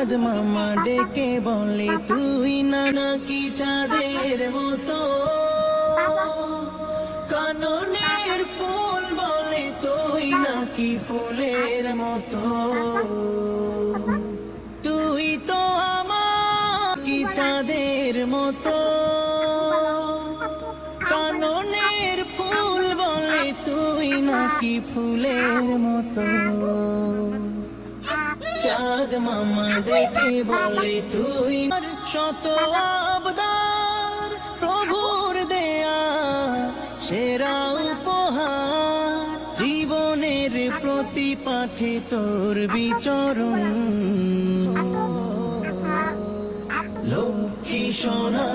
চাঁদ মামা ডেকে বলে তুই না নাকি চাঁদের মতো, কাননের ফুল বলে তুই নাকি ফুলের মতো, তুই তো আমার কি চাঁদের মতো, কাননের ফুল বলে তুই নাকি ফুলের মতো। চাঁদ মামা দেখে বলে তুই শত আবদার, প্রভুর দেয়া সেরা উপহার, জীবনের প্রতি পাঠে তোর বিচরণ, লক্ষ্মী সোনা।